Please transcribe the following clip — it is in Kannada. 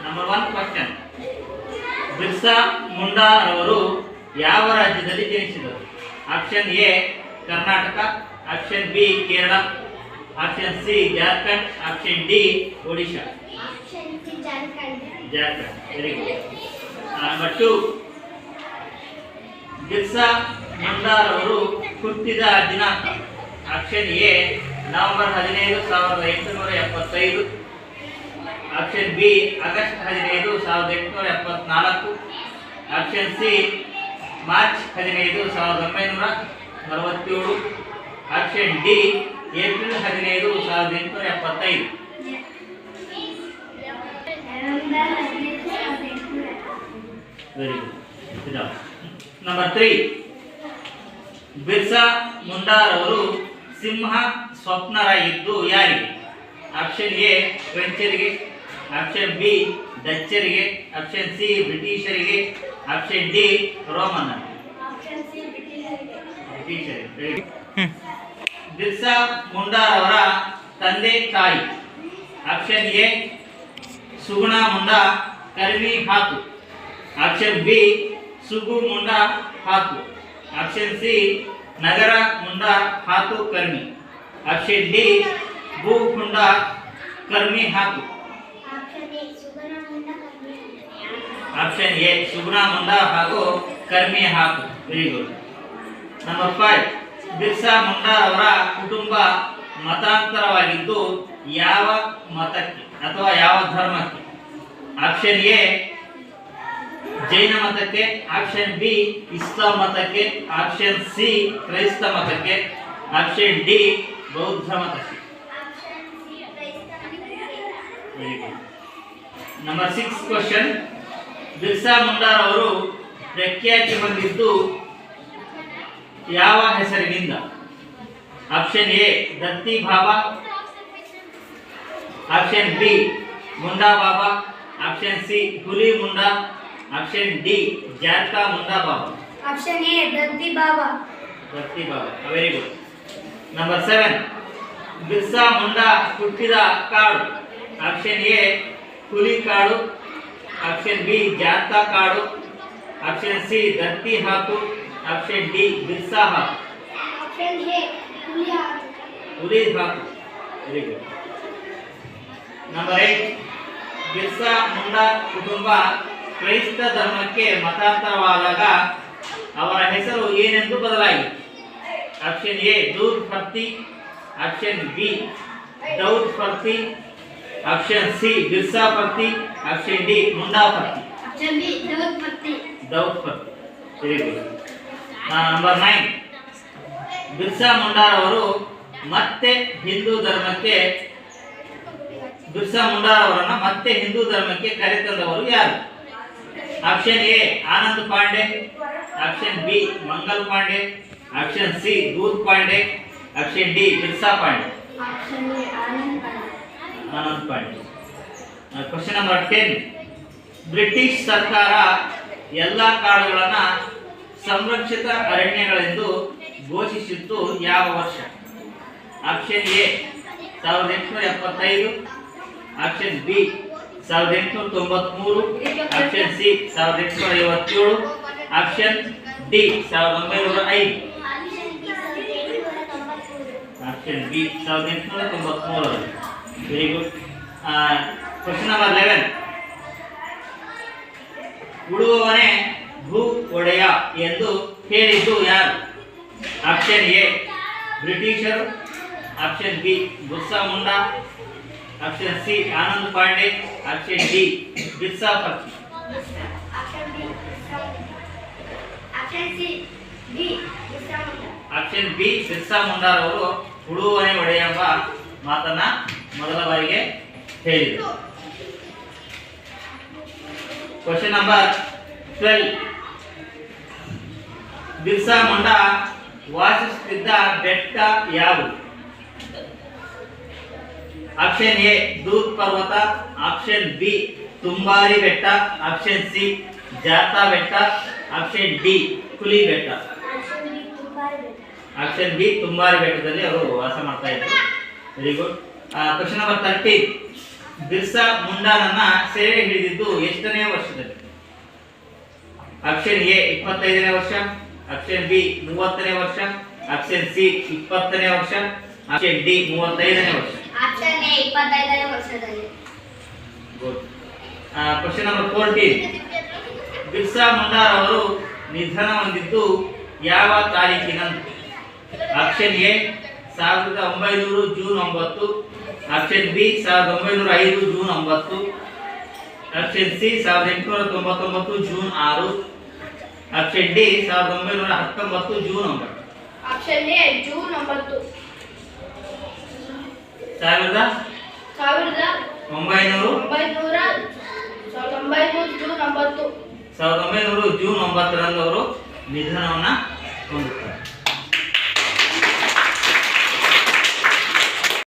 Number 1 question. ಬಿರ್ಸಾ ಮುಂಡಾ ಅವರು ಯಾವ ರಾಜ್ಯದಲ್ಲಿ ಜನಿಸಿದರು? Option A Karnataka, option B Kerala, option C Jharkhand, option D Odisha. Jharkhand. Very good. Number 2, Birsa Munda ಅವರು ಹುಟ್ಟಿದ ದಿನಾಂಕ. Option A November 15, 1875, option B August 15, 1874, option C March 15, 1967, option D April 15, 1875. Very good. Number 3, Birsa Munda ಅವರು ಸಿಂಹ ಸ್ವಪ್ನರಾಗಿದ್ದು ಯಾರಿಗೆ? ಆಪ್ಷನ್ ಎ ಫ್ರೆಂಚರಿಗೆ, ಆಪ್ಷನ್ ಬಿ ಡಚ್ಚರಿಗೆ, ಆಪ್ಷನ್ ಸಿ ಬ್ರಿಟಿಷರಿಗೆ, option D Roman. Birsa Munda ಅವರ ತಂದೆ ತಾಯಿ. Option A Sugana Munda Karmi Hatu, option B Sugu Munda Hatu, option C Nagara Munda Hatu Karmi, option D Bhu Munda Karmi Hatu. Option A Sugana Munda ಹಾಗೂ Karmi Hatu. Very good. Number 5, Birsa Munda ಅವರ ಕುಟುಂಬ ಮತಾಂತರವಾಗಿದ್ದು ಯಾವ ಮತಕ್ಕೆ ಅಥವಾ ಯಾವ ಧರ್ಮಕ್ಕೆ? ಆಪ್ಷನ್ ಎ ಜೈನ ಮತಕ್ಕೆ, ಆಪ್ಷನ್ ಬಿ ಇಸ್ಲಾಂ ಮತಕ್ಕೆ, ಆಪ್ಷನ್ ಸಿ ಕ್ರೈಸ್ತ ಮತಕ್ಕೆ, ಆಪ್ಷನ್ ಡಿ ಬೌದ್ಧ ಮತಕ್ಕೆ. Very good. Number 6 question. Birsa Munda ಅವರು ಪ್ರಖ್ಯಾತಿ ಹೊಂದಿದ್ದು ಯಾವ ಹೆಸರಿನಿಂದ? Option A Datti Baba, option B Munda Baba, option C ಹುಲಿ Munda, option D Jharkha Munda Baba. Option A Datti Baba. Datti Baba. Very good. Number 7, Birsa Munda ಹುಟ್ಟಿದ ಕಾಡು. ಆಪ್ಷನ್ ಎ ಹುಲಿ ಕಾಡು, ಆಪ್ಷನ್ ಬಿ ಜಾರ್ಖಾ ಕಾಡು, option C Datti Hatu, option D Birsa Hatu. Option A Ulihatu. Very good. Number 8, Birsa Munda ಕುಟುಂಬ ಕ್ರೈಸ್ತ ಧರ್ಮಕ್ಕೆ ಮತಾಂತರವಾದಾಗ ಅವರ ಹೆಸರು ಏನೆಂದು ಬದಲಾಯಿತು? Option A Dud Purti, option B Daud Purti, option C Birsa Purti, option D Munda Purti. Option B Daud Purti. Daud Purti. Very good. Number 9, Birsa Munda ಅವರು ಮತ್ತೆ ಹಿಂದೂ ಧರ್ಮಕ್ಕೆ ಕರೆತಂದವರು ಯಾರು? Option A Anand Pandey, option B Mangal Pandey, option C Dud Pandey, option D Birsa Pandey. Option A Anand Pandey. Question number 10, British ಸರ್ಕಾರ ಎಲ್ಲ ಕಾಡುಗಳನ್ನು ಸಂರಕ್ಷಿತ ಅರಣ್ಯಗಳೆಂದು ಘೋಷಿಸಿದ್ದು ಯಾವ ವರ್ಷ? Option A 1875, option B 1893, option C 1857, option D 1905. Option B 1893. Very good. Question number 11, ಉಳುವವನೇ ಭೂ ಒಡೆಯ ಎಂದು ಹೇಳಿದ್ದು ಯಾರು? ಆಪ್ಷನ್ ಎ ಬ್ರಿಟಿಷರು, option B Birsa Munda, option C Anand Pandey, option D Birsa Purti. Option B Birsa Munda ಅವರು ಉಳುವವನೇ ಒಡೆಯ ಎಂಬ ಮಾತನ್ನ ಮೊದಲ ಬಾರಿಗೆ ಹೇಳಿದರು. ಕ್ವೆಶ್ಚನ್ ನಂಬರ್ 12, ಬಿರ್ಸಾ ಮುಂಡಾ ವಾಸಿಸುತ್ತಿದ್ದ ಬೆಟ್ಟ ಯಾವುದು? ಆಪ್ಷನ್ ಎ ದೂದ್ ಪರ್ವತ, ಆಪ್ಷನ್ ಬಿ ತುಂಬಾರಿ ಬೆಟ್ಟ, ಆಪ್ಷನ್ ಸಿ ಜಾತಾ ಬೆಟ್ಟ, ಆಪ್ಷನ್ ಡಿ ಹುಲಿ ಬೆಟ್ಟ. ಆಪ್ಷನ್ ಬಿ ತುಂಬಾರಿ ಬೆಟ್ಟದಲ್ಲಿ ಅವರು ವಾಸ ಮಾಡ್ತಾ ಇದ್ರು. Very good. ಕ್ವೆಶ್ಚನ್ ನಂಬರ್ 13, ಬಿರ್ಸಾ ಮುಂಡಾನನ್ನ ಸೆರೆ ಹಿಡಿದಿದ್ದು ಎಷ್ಟನೇ ವರ್ಷದಲ್ಲಿ? ಆಪ್ಷನ್ ಎ 25ನೇ ವರ್ಷ, ಆಪ್ಷನ್ ಬಿ 30ನೇ ವರ್ಷ, ಆಪ್ಷನ್ ಸಿ 20ನೇ ವರ್ಷ, ಆಪ್ಷನ್ ಡಿ 35ನೇ ವರ್ಷ. ಆಪ್ಷನ್ ಎ 25ನೇ ವರ್ಷದಲ್ಲಿ. Good. Question number 14. Birsa Munda ಅವರು ನಿಧನ ಹೊಂದಿದ್ದು ಯಾವ ತಾರೀಕಿನಂದು? Option A 1900 June 9, option B 1905 June 9, option C 1899 June 6, option D 1919 June 9. Option A June 9. 1900 June 9 ರಂದು ಅವರು ನಿಧನವನ್ನ ಹೊಂದುತ್ತಾರೆ.